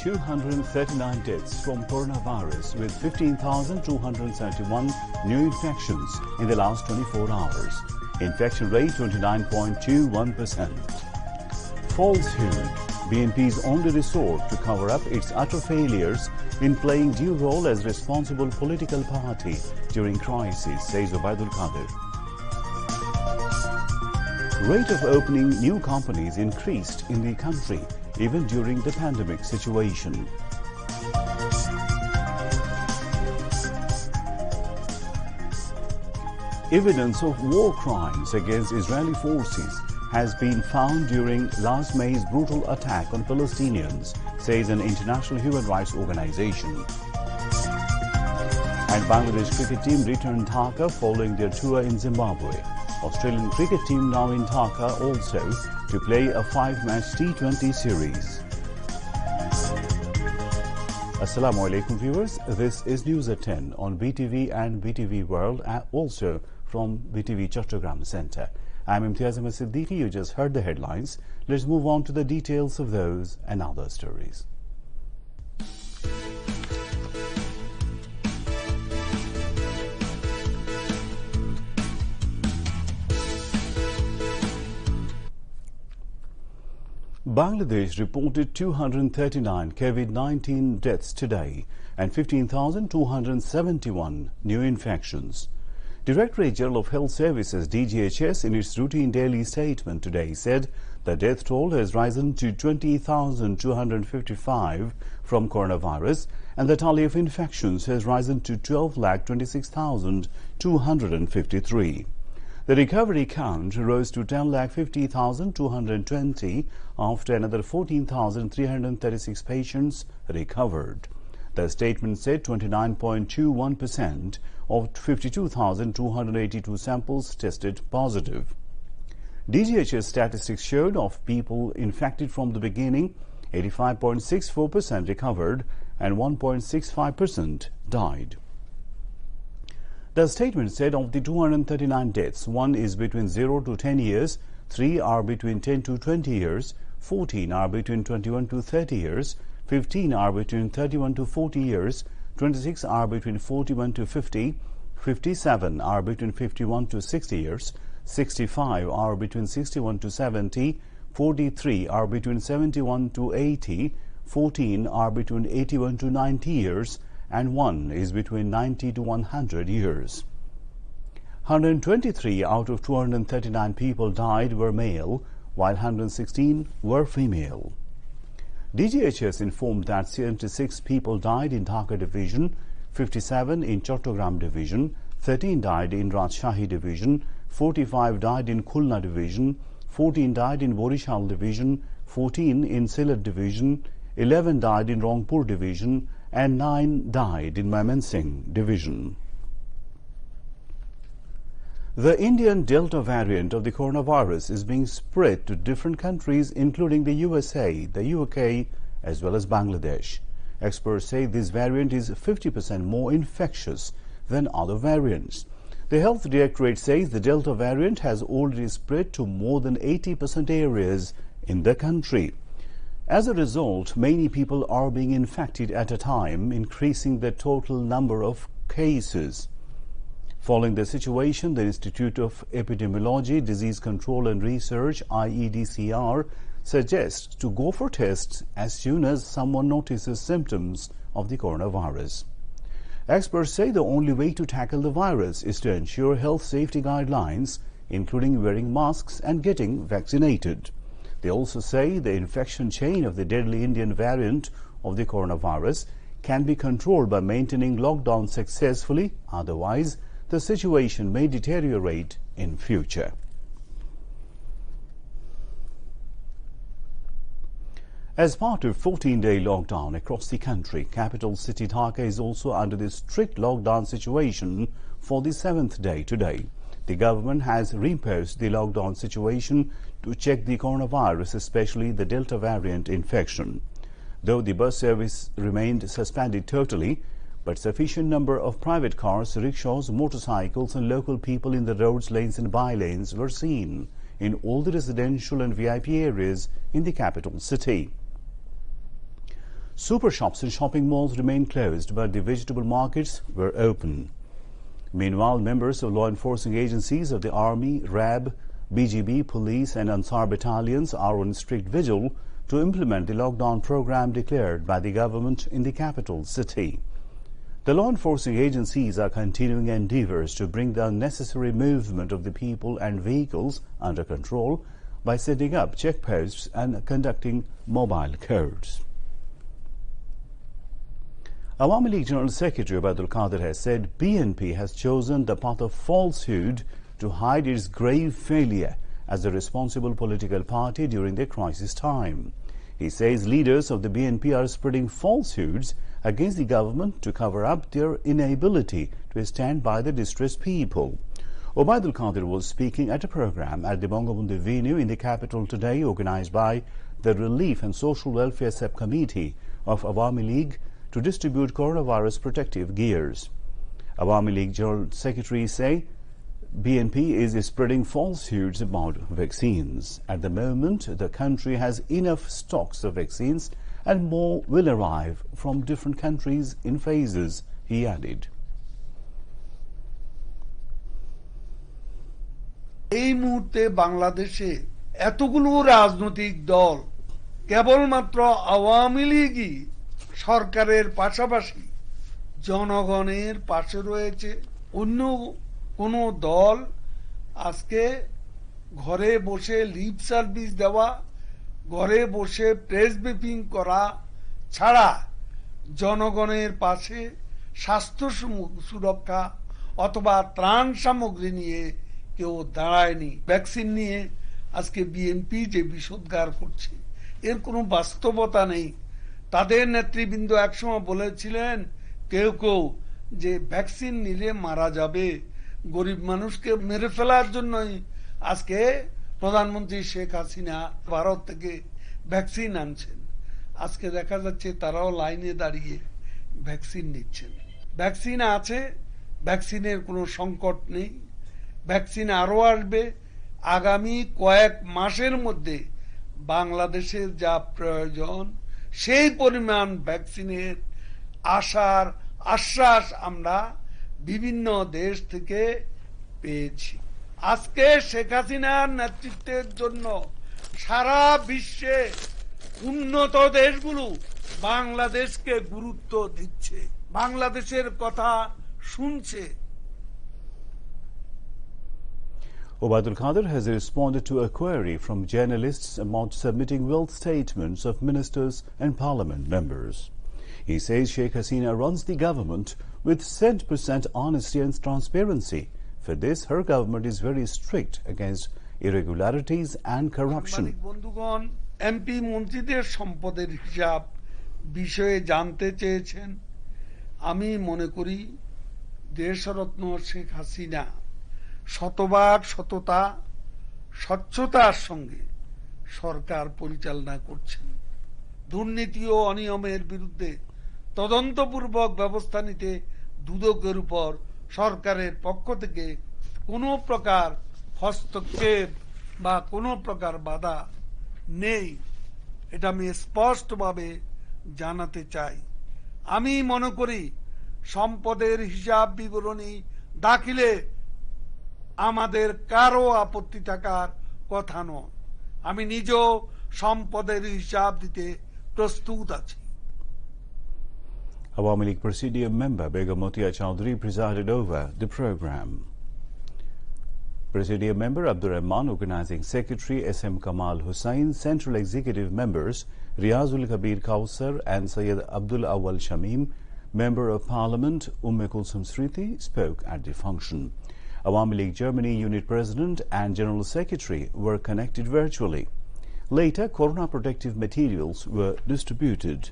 239 deaths from coronavirus with 15,271 new infections in the last 24 hours. Infection rate 29.21%. Falsehood. BNP's only resort to cover up its utter failures in playing due role as responsible political party during crisis, says Obaidul Qadir. Rate of opening new companies increased in the country even during the pandemic situation. Evidence of war crimes against Israeli forces has been found during last May's brutal attack on Palestinians, says an international human rights organization. And Bangladesh cricket team returned Dhaka following their tour in Zimbabwe. Australian cricket team now in Dhaka also to play a 5-match T20 series. Assalamu alaikum viewers, this is News at 10 on BTV and BTV World, also from BTV Chattogram Centre. I'm Imtiaz Ahmed Siddiqui. You just heard the headlines. Let's move on to the details of those and other stories. Bangladesh reported 239 COVID-19 deaths today and 15,271 new infections. Directorate General of Health Services DGHS in its routine daily statement today said the death toll has risen to 20,255 from coronavirus and the tally of infections has risen to 12,26,253. The recovery count rose to 10,50,220 after another 14,336 patients recovered. The statement said 29.21% of 52,282 samples tested positive. DGHS statistics showed of people infected from the beginning, 85.64% recovered and 1.65% died. The statement said of the 239 deaths, 1 is between 0 to 10 years, 3 are between 10 to 20 years, 14 are between 21 to 30 years, 15 are between 31 to 40 years, 26 are between 41 to 50, 57 are between 51 to 60 years, 65 are between 61 to 70, 43 are between 71 to 80, 14 are between 81 to 90 years, and 1 is between 90 to 100 years. 123 out of 239 people died were male, while 116 were female. DGHS informed that 76 people died in Dhaka Division, 57 in Chattogram Division, 13 died in Rajshahi Division, 45 died in Khulna Division, 14 died in Borishal Division, 14 in Sylhet Division, 11 died in Rangpur Division, and 9 died in Mymensingh Division. The Indian Delta variant of the coronavirus is being spread to different countries including the USA, the UK as well as Bangladesh. Experts say this variant is 50% more infectious than other variants. The Health Directorate says the Delta variant has already spread to more than 80% areas in the country. As a result, many people are being infected at a time, increasing the total number of cases. Following the situation, the Institute of Epidemiology, Disease Control and Research, IEDCR, suggests to go for tests as soon as someone notices symptoms of the coronavirus. Experts say the only way to tackle the virus is to ensure health safety guidelines, including wearing masks and getting vaccinated. They also say the infection chain of the deadly Indian variant of the coronavirus can be controlled by maintaining lockdown successfully. Otherwise, the situation may deteriorate in future. As part of 14-day lockdown across the country, capital city Dhaka is also under the strict lockdown situation for the 7th day today. The government has reimposed the lockdown situation to check the coronavirus, especially the Delta variant infection. Though the bus service remained suspended totally, but sufficient number of private cars, rickshaws, motorcycles and local people in the roads, lanes and by-lanes were seen in all the residential and VIP areas in the capital city. Super shops and shopping malls remained closed, but the vegetable markets were open. Meanwhile, members of law enforcing agencies of the Army, RAB, BGB, police and Ansar battalions are on strict vigil to implement the lockdown program declared by the government in the capital city. The law enforcing agencies are continuing endeavors to bring the unnecessary movement of the people and vehicles under control by setting up checkposts and conducting mobile codes. Awami League General Secretary Obaidul Qadir has said BNP has chosen the path of falsehood to hide its grave failure as a responsible political party during the crisis time. He says leaders of the BNP are spreading falsehoods against the government to cover up their inability to stand by the distressed people. Obaidul Qadir was speaking at a program at the Bangabandhu venue in the capital today, organized by the Relief and Social Welfare Subcommittee of Awami League to distribute coronavirus protective gears. Awami League General Secretary say BNP is spreading falsehoods about vaccines. At the moment, the country has enough stocks of vaccines and more will arrive from different countries in phases, he added. এই মুহূর্তে বাংলাদেশে এতগুলো রাজনৈতিক দল কেবলমাত্র আওয়ামী লীগই সরকারের পাশাপাশি জনগণের পাশে রয়েছে। অন্য কোন দল আজকে ঘরে বসে লিপ সার্ভিস দেওয়া, ঘরে বসে প্রেস ব্রিফিং করা ছাড়া জনগণের পাশে স্বাস্থ্য সুরক্ষা অথবা ত্রাণ সামগ্রী নিয়ে কেউ দাঁড়ায়নি। ভ্যাকসিন নিয়ে আজকে বিএনপি যে বিষোদ্গার করছে এর কোনো বাস্তবতা নেই। তাদের নেতৃবৃন্দ একসময় বলেছিলেন কেউ কেউ যে ভ্যাকসিন নিলে মারা যাবে, গরিব মানুষকে মেরে ফেলার জন্যই আজকে প্রধানমন্ত্রী শেখ হাসিনা ভারত থেকে ভ্যাকসিন আনছেন। আজকে দেখা যাচ্ছে তারাও লাইনে দাঁড়িয়ে ভ্যাকসিন নিচ্ছেন। ভ্যাকসিন আছে, ভ্যাকসিনের কোনো সংকট নেই, ভ্যাকসিন আরো আসবে। আগামী কয়েক মাসের মধ্যে বাংলাদেশের যা প্রয়োজন সেই পরিমাণ ভ্যাকসিনের আসার আশ্বাস আমরা বিভিন্ন দেশ থেকে পেয়েছি। আজকে শেখ হাসিনার নেতৃত্বের জন্য সারা বিশ্বে উন্নত দেশগুলো বাংলাদেশকে গুরুত্ব দিচ্ছে, বাংলাদেশের কথা শুনছে। Obaidul Qadir has responded to a query from journalists about submitting wealth statements of ministers and parliament members. He says Sheikh Hasina runs the government with 100% honesty and transparency. For this, her government is very strict against irregularities and corruption. বন্ধুগণ, MP মন্ত্রীদের সম্পদের হিসাব বিষয়ে জানতে চেয়েছেন। আমি মনে করি দেশরত্ন শেখ হাসিনা শতভাগ সততা স্বচ্ছতার সঙ্গে সরকার পরিচালনা করছেন। দুর্নীতি ও অনিয়মের বিরুদ্ধে তদন্তপূর্বক ব্যবস্থা নিতে দুদকের উপর সরকারের পক্ষ থেকে কোনো প্রকার হস্তক্ষেপ বা কোনো প্রকার বাধা নেই, এটা আমি স্পষ্টভাবে জানাতে চাই। আমি মনে করি সম্পদের হিসাব বিবরণী দাখিলে আমাদের কারো আপত্তি থাকার কথা নয়। আমি নিজেও সম্পদের হিসাব দিতে প্রস্তুত আছি। Awami League Presidium member Begum Motia Chowdhury presided over the program. Presidium member Abdur Rahman, Organizing Secretary S.M. Kamal Hussain, Central Executive members Riyazul Kabir Kausar and Sayyid Abdul Awal Shamim, Member of Parliament Umme Kulsum Sriti, spoke at the function. Awami League Germany Unit President and General Secretary were connected virtually. Later, corona protective materials were distributed.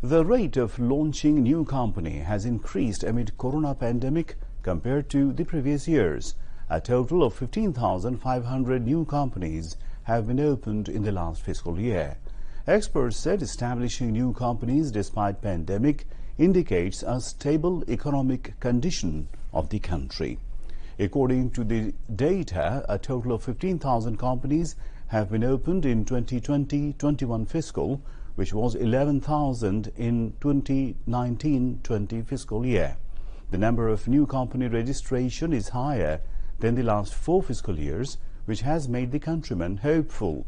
The rate of launching new company has increased amid corona pandemic compared to the previous years. A total of 15,500 new companies have been opened in the last fiscal year. Experts said establishing new companies despite pandemic indicates a stable economic condition of the country. According to the data, a total of 15,000 companies have been opened in 2020-21 fiscal, which was 11,000 in 2019-20 fiscal year. The number of new company registration is higher than the last 4 fiscal years, which has made the countrymen hopeful.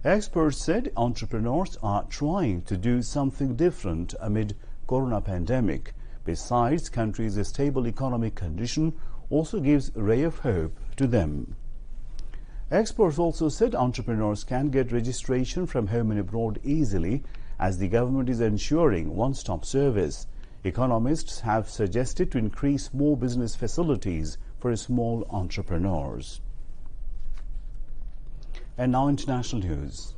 Experts said entrepreneurs are trying to do something different amid corona pandemic. Besides, country's stable economic condition also gives a ray of hope to them. Experts also said entrepreneurs can get registration from home and abroad easily, as the government is ensuring one-stop service. Economists have suggested to increase more business facilities for small entrepreneurs. And now international news.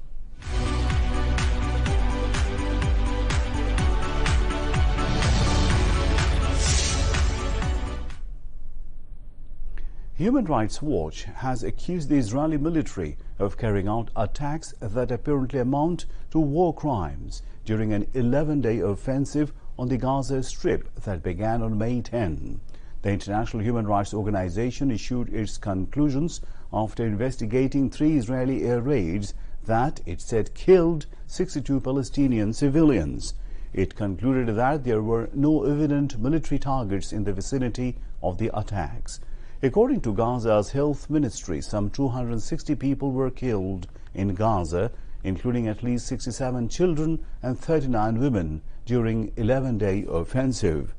Human Rights Watch has accused the Israeli military of carrying out attacks that apparently amount to war crimes during an 11-day offensive on the Gaza Strip that began on May 10. The International Human Rights Organization issued its conclusions after investigating 3 Israeli air raids that it said killed 62 Palestinian civilians. It concluded that there were no evident military targets in the vicinity of the attacks. According to Gaza's health ministry, some 260 people were killed in Gaza, including at least 67 children and 39 women during 11-day offensive.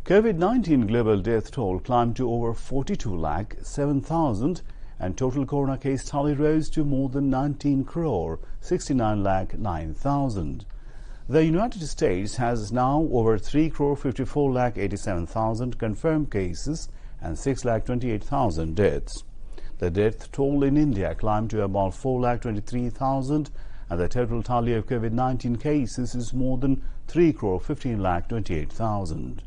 COVID-19 global death toll climbed to over 42,07,000 and total corona case tally rose to more than 19,69,09,000. The United States has now over 3,54,87,000 confirmed cases and 6,28,000 deaths. The death toll in India climbed to about 4,23,000 and the total tally of COVID-19 cases is more than 3,15,28,000.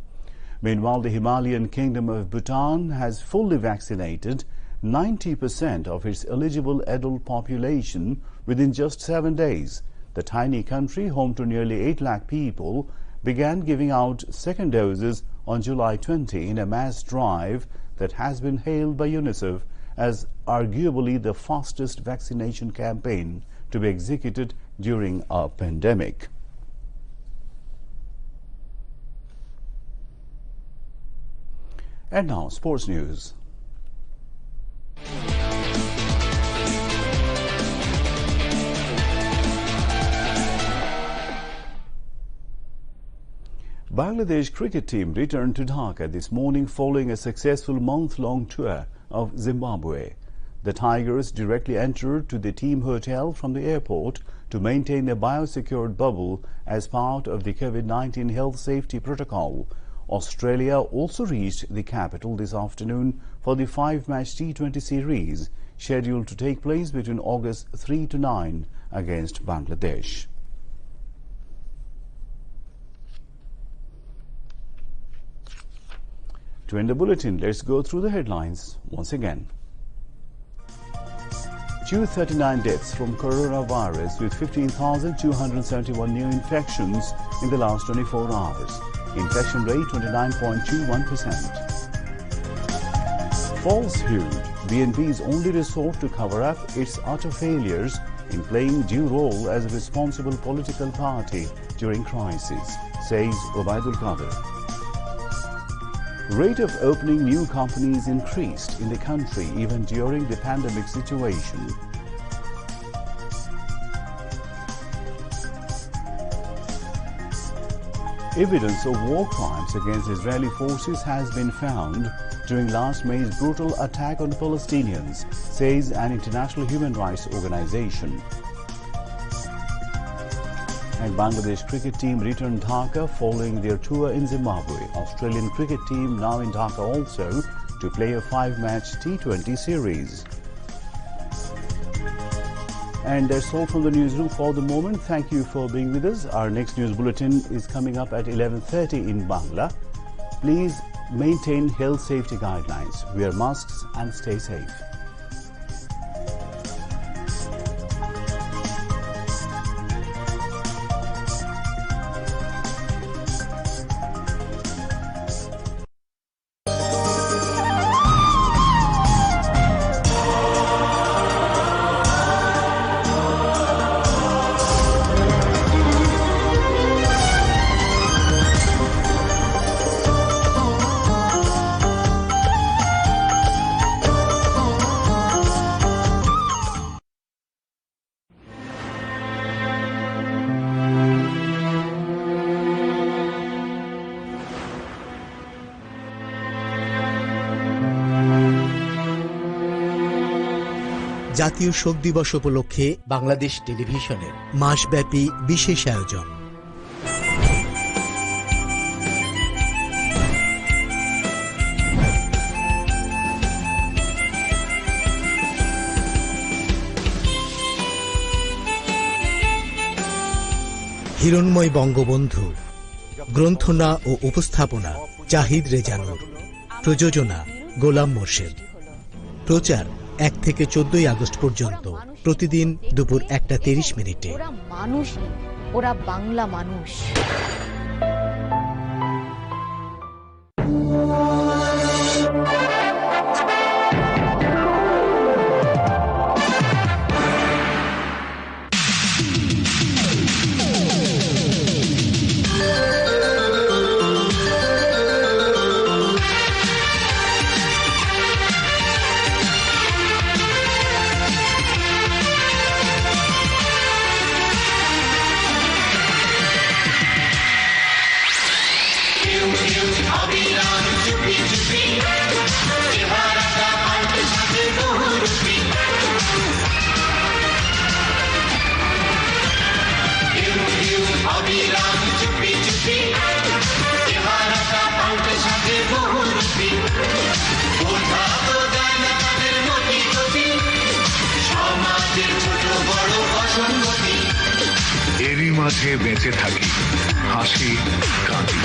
Meanwhile, the Himalayan Kingdom of Bhutan has fully vaccinated 90% of its eligible adult population within just 7 days. The tiny country, home to nearly 8 lakh people, began giving out second doses on July 20 in a mass drive that has been hailed by UNICEF as arguably the fastest vaccination campaign to be executed during a pandemic. And now, sports news. Bangladesh cricket team returned to Dhaka this morning following a successful month-long tour of Zimbabwe. The Tigers directly entered to the team hotel from the airport to maintain a biosecured bubble as part of the COVID-19 health safety protocol. Australia also reached the capital this afternoon for the 5-match T20 series scheduled to take place between August 3 to 9 against Bangladesh. To end the bulletin, let's go through the headlines once again. 239 deaths from coronavirus with 15,271 new infections in the last 24 hours. Infection rate 29.21%. Falsehood, BNP's only resort to cover up its utter failures in playing due role as a responsible political party during crisis, says Obaidul Qadir. Rate of opening new companies increased in the country even during the pandemic situation. Evidence of war crimes against Israeli forces has been found during last May's brutal attack on Palestinians, says an international human rights organization. And Bangladesh cricket team returned Dhaka following their tour in Zimbabwe. Australian cricket team now in Dhaka also to play a 5-match T20 series. And that's all from the newsroom for the moment. Thank you for being with us. Our next news bulletin is coming up at 11:30 in Bangla. Please maintain health safety guidelines, wear masks and stay safe. জাতীয় শোক দিবস উপলক্ষে বাংলাদেশ টেলিভিশনের মাসব্যাপী বিশেষ আয়োজন। হিরণ্ময় বঙ্গবন্ধু, গ্রন্থনা ও উপস্থাপনা জাহিদ রেজা নূর, প্রযোজনা গোলাম মোর্শেদ। প্রচার 1 থেকে 14 আগস্ট পর্যন্ত, প্রতিদিন দুপুর 1:30। ওরা মানুষ, ওরা বাংলা মানুষ। এরই মাঝে বেঁচে থাকি, হাসি কাঁদি।